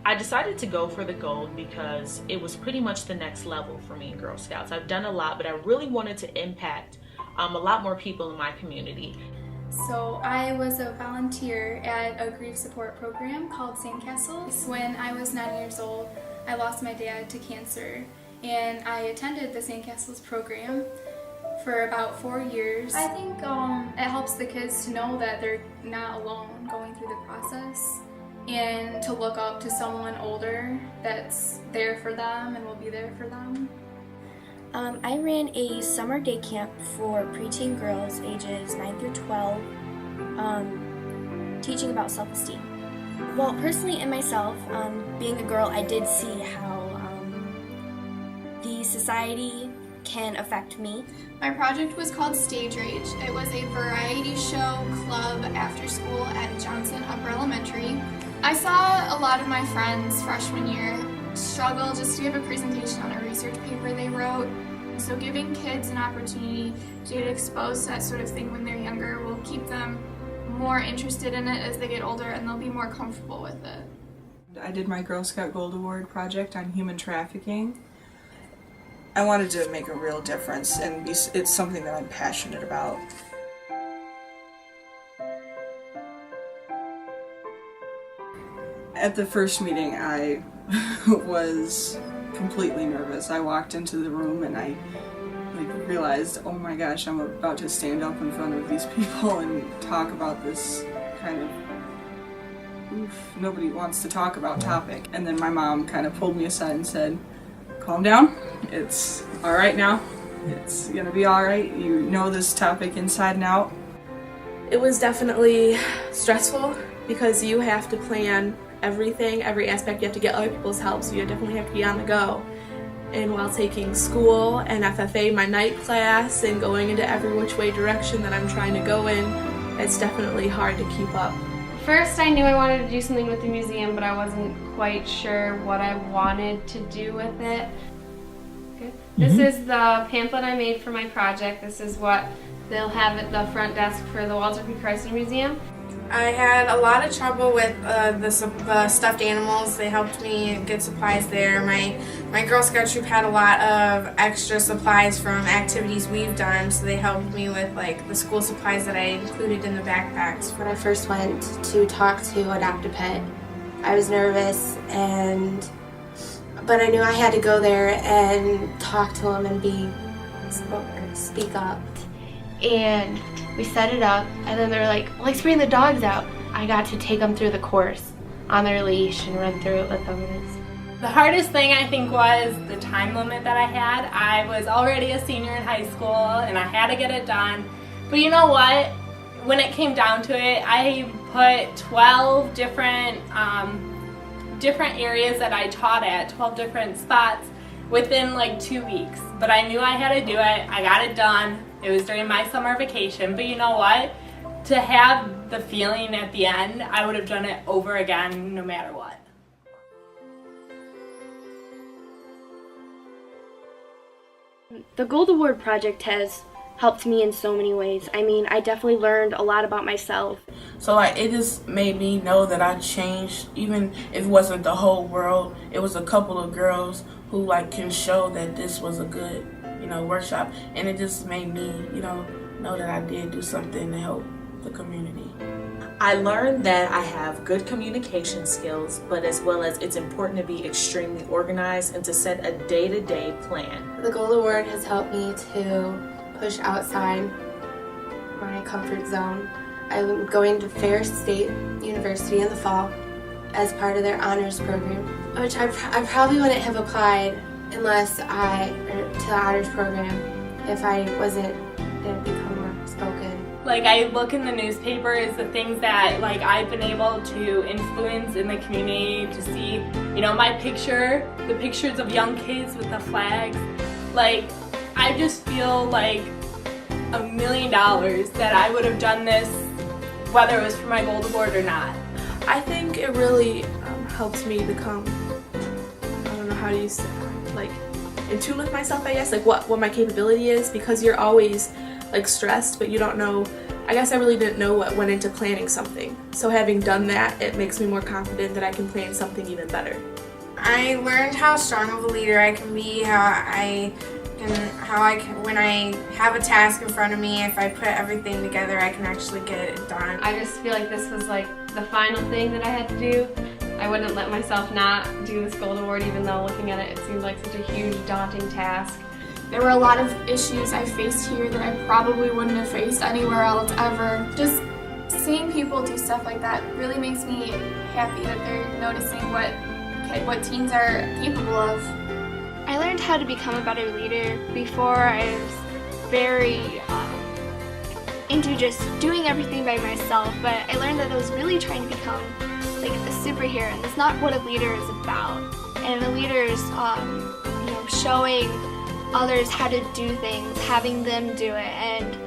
I decided to go for the gold because it was pretty much the next level for me in Girl Scouts. I've done a lot, but I really wanted to impact a lot more people in my community. So I was a volunteer at a grief support program called Sandcastles. When I was 9 years old, I lost my dad to cancer, and I attended the Sandcastles program for about 4 years. I think it helps the kids to know that they're not alone going through the process, and to look up to someone older that's there for them and will be there for them. I ran a summer day camp for preteen girls ages 9 through 12, teaching about self-esteem. Well, personally in myself, being a girl, I did see how the society can affect me. My project was called Stage Rage. It was a variety show club after school at Johnson Upper Elementary. I saw a lot of my friends freshman year struggle just to give a presentation on a research paper they wrote. So giving kids an opportunity to get exposed to that sort of thing when they're younger will keep them more interested in it as they get older, and they'll be more comfortable with it. I did my Girl Scout Gold Award project on human trafficking. I wanted to make a real difference, and it's something that I'm passionate about. At the first meeting, I was completely nervous. I walked into the room and I realized, oh my gosh, I'm about to stand up in front of these people and talk about this kind of nobody wants to talk about topic. And then my mom kind of pulled me aside and said, calm down, it's all right now, it's gonna be all right, you know this topic inside and out. It was definitely stressful because you have to plan everything, every aspect. You have to get other people's help, so you definitely have to be on the go. And while taking school and FFA, my night class, and going into every which way direction that I'm trying to go in, it's definitely hard to keep up. First, I knew I wanted to do something with the museum, but I wasn't quite sure what I wanted to do with it. Okay. This is the pamphlet I made for my project. This is what they'll have at the front desk for the Walter P. Chrysler Museum. I had a lot of trouble with the stuffed animals. They helped me get supplies there. My Girl Scout troop had a lot of extra supplies from activities we've done, so they helped me with the school supplies that I included in the backpacks. When I first went to talk to Adopt a Pet, I was nervous, but I knew I had to go there and talk to them and speak up. And we set it up, and then they were like, let's bring the dogs out. I got to take them through the course on their leash and run through it with them. The hardest thing I think was the time limit that I had. I was already a senior in high school and I had to get it done. But you know what? When it came down to it, I put 12 different areas that I taught at, 12 different spots within 2 weeks. But I knew I had to do it. I got it done. It was during my summer vacation. But you know what? To have the feeling at the end, I would have done it over again no matter what. The Gold Award project has helped me in so many ways. I mean, I definitely learned a lot about myself. So it just made me know that I changed, even if it wasn't the whole world. It was a couple of girls who can show that this was a good, workshop, and it just made me, know that I did do something to help the community. I learned that I have good communication skills, but as well as it's important to be extremely organized and to set a day-to-day plan. The Gold Award has helped me to push outside my comfort zone. I'm going to Ferris State University in the fall as part of their honors program, which I probably wouldn't have applied to the honors program if I didn't become more spoken. I look in the newspapers, the things that I've been able to influence in the community, to see, my picture, the pictures of young kids with the flags. I just feel $1 million that I would have done this whether it was for my Gold Award or not. I think it really helps me become, I don't know how do you say, in tune with myself, I guess, what my capability is, because you're always stressed, but you don't know I guess I really didn't know what went into planning something. So having done that, it makes me more confident that I can plan something even better. I learned how strong of a leader I can be, when I have a task in front of me, if I put everything together, I can actually get it done. I just feel like this was like the final thing that I had to do. I wouldn't let myself not do this gold award, even though looking at it, it seemed like such a huge, daunting task. There were a lot of issues I faced here that I probably wouldn't have faced anywhere else ever. Just seeing people do stuff like that really makes me happy that they're noticing what teens are capable of. I learned how to become a better leader. Before, I was very into just doing everything by myself, but I learned that I was really trying to become like a superhero, and that's not what a leader is about. And a leader is, showing others how to do things, having them do it, and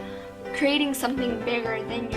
creating something bigger than